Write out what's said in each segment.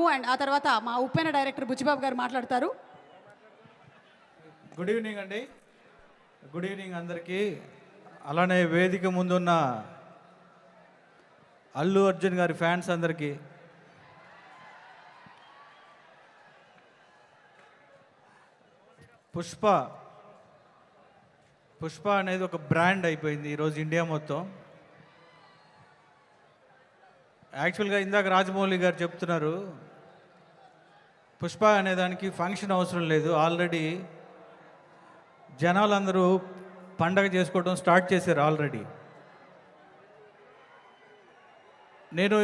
మాట్లాడతాము. అండ్ ఆ తర్వాత మా ఉప్పెన డైరెక్టర్ బుచ్చిబాబు గారు మాట్లాడతారు. గుడ్ ఈవినింగ్ అండి. గుడ్ ఈవినింగ్ అందరికీ. అలానే వేదిక ముందున్న అల్లు అర్జున్ గారి ఫ్యాన్స్ అందరికీ, పుష్ప అనేది ఒక బ్రాండ్ అయిపోయింది ఈరోజు ఇండియా మొత్తం. యాక్చువల్గా ఇందాక రాజమౌళి గారు చెప్తున్నారు, పుష్ప అనేదానికి ఫంక్షన్ అవసరం లేదు, ఆల్రెడీ జనాలందరూ పండగ చేసుకోవడం స్టార్ట్ చేశారు ఆల్రెడీ. నేను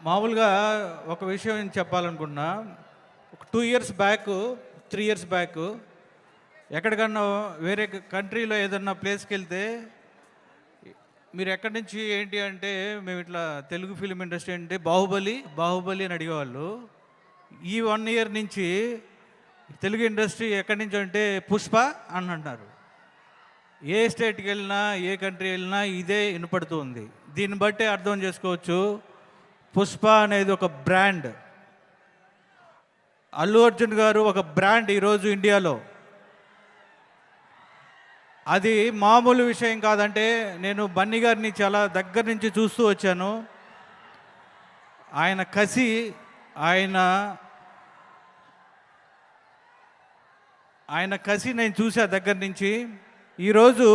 మామూలుగా ఒక విషయం చెప్పాలనుకున్నా. ఒక 2 years బ్యాక్ 3 years బ్యాక్ ఎక్కడికన్నా వేరే కంట్రీలో ఏదన్నా ప్లేస్కి వెళ్తే మీరు ఎక్కడి నుంచి ఏంటి అంటే మేము ఇట్లా తెలుగు ఫిలిం ఇండస్ట్రీ అంటే బాహుబలి అని అడిగేవాళ్ళు. ఈ 1 year నుంచి తెలుగు ఇండస్ట్రీ ఎక్కడి నుంచి అంటే పుష్ప అని అంటున్నారు. ఏ స్టేట్కి వెళ్ళినా ఏ కంట్రీ వెళ్ళినా ఇదే వినపడుతూ ఉంది. దీన్ని బట్టే అర్థం చేసుకోవచ్చు, పుష్ప అనేది ఒక బ్రాండ్. అల్లు అర్జున్ గారు ఒక బ్రాండ్ ఈరోజు ఇండియాలో. అది మామూలు విషయం కాదంటే, నేను బన్నీ గారిని చాలా దగ్గర నుంచి చూస్తూ వచ్చాను. ఆయన కసి, ఆయన కసి నేను చూసా దగ్గర నుంచి. ఈరోజు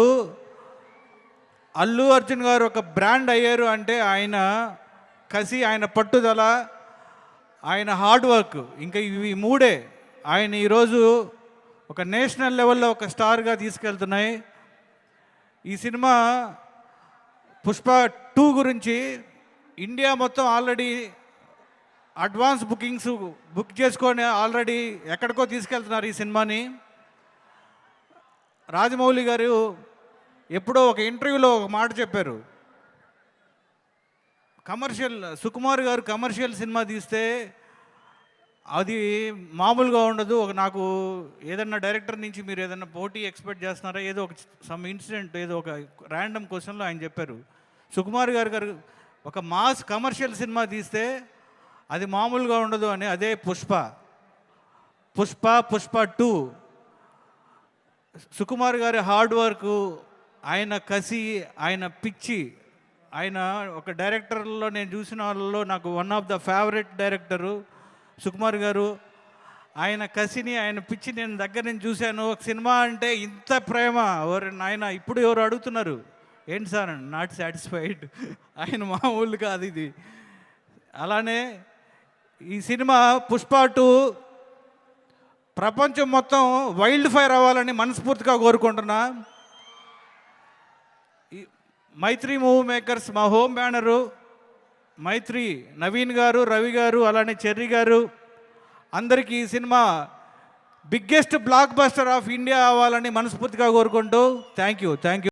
అల్లు అర్జున్ గారు ఒక బ్రాండ్ అయ్యారు అంటే ఆయన కసి, ఆయన పట్టుదల, ఆయన హార్డ్ వర్క్, ఇంకా ఇవి మూడే ఆయన ఈరోజు ఒక నేషనల్ లెవెల్లో ఒక స్టార్గా తీసుకెళ్తున్నాయి. ఈ సినిమా పుష్ప 2 గురించి ఇండియా మొత్తం ఆల్రెడీ అడ్వాన్స్ బుక్ చేసుకొని ఆల్రెడీ ఎక్కడికో తీసుకెళ్తున్నారు ఈ సినిమాని. రాజమౌళి గారు ఎప్పుడో ఒక ఇంటర్వ్యూలో ఒక మాట చెప్పారు, సుకుమార్ గారు కమర్షియల్ సినిమా తీస్తే అది మామూలుగా ఉండదు. నాకు ఏదన్నా డైరెక్టర్ నుంచి మీరు ఏదన్నా పోటీ ఎక్స్పెక్ట్ చేస్తున్నారా, ఏదో ఒక సమ్ ఇన్సిడెంట్, ఏదో ఒక ర్యాండమ్ క్వశ్చన్లో ఆయన చెప్పారు, సుకుమార్ గారు ఒక మాస్ కమర్షియల్ సినిమా తీస్తే అది మామూలుగా ఉండదు అని. అదే పుష్ప 2 సుకుమార్ గారి హార్డ్ వర్క్, ఆయన కసి, ఆయన పిచ్చి, ఆయన ఒక డైరెక్టర్లో నేను చూసిన వాళ్ళలో నాకు one of the favourite director Sukumar గారు. ఆయన కసిని, ఆయన పిచ్చి నేను దగ్గర నుంచి చూశాను. ఒక సినిమా అంటే ఇంత ప్రేమ, ఆయన ఇప్పుడు ఎవరు అడుగుతున్నారు ఏంటి సార్, నాట్ సాటిస్ఫైడ్. ఆయన మామూలు కాదు ఇది. అలానే ఈ సినిమా పుష్ప 2 ప్రపంచం మొత్తం వైల్డ్ ఫైర్ అవ్వాలని మనస్ఫూర్తిగా కోరుకుంటున్నా. మైత్రి మూవీ మేకర్స్, మా హోమ్ బ్యానరు మైత్రి, నవీన్ గారు, రవి గారు, అలానే చెర్రీ గారు, అందరికీ ఈ cinema biggest block buster of India అవ్వాలని మనస్ఫూర్తిగా కోరుకుంటూ థ్యాంక్ యూ.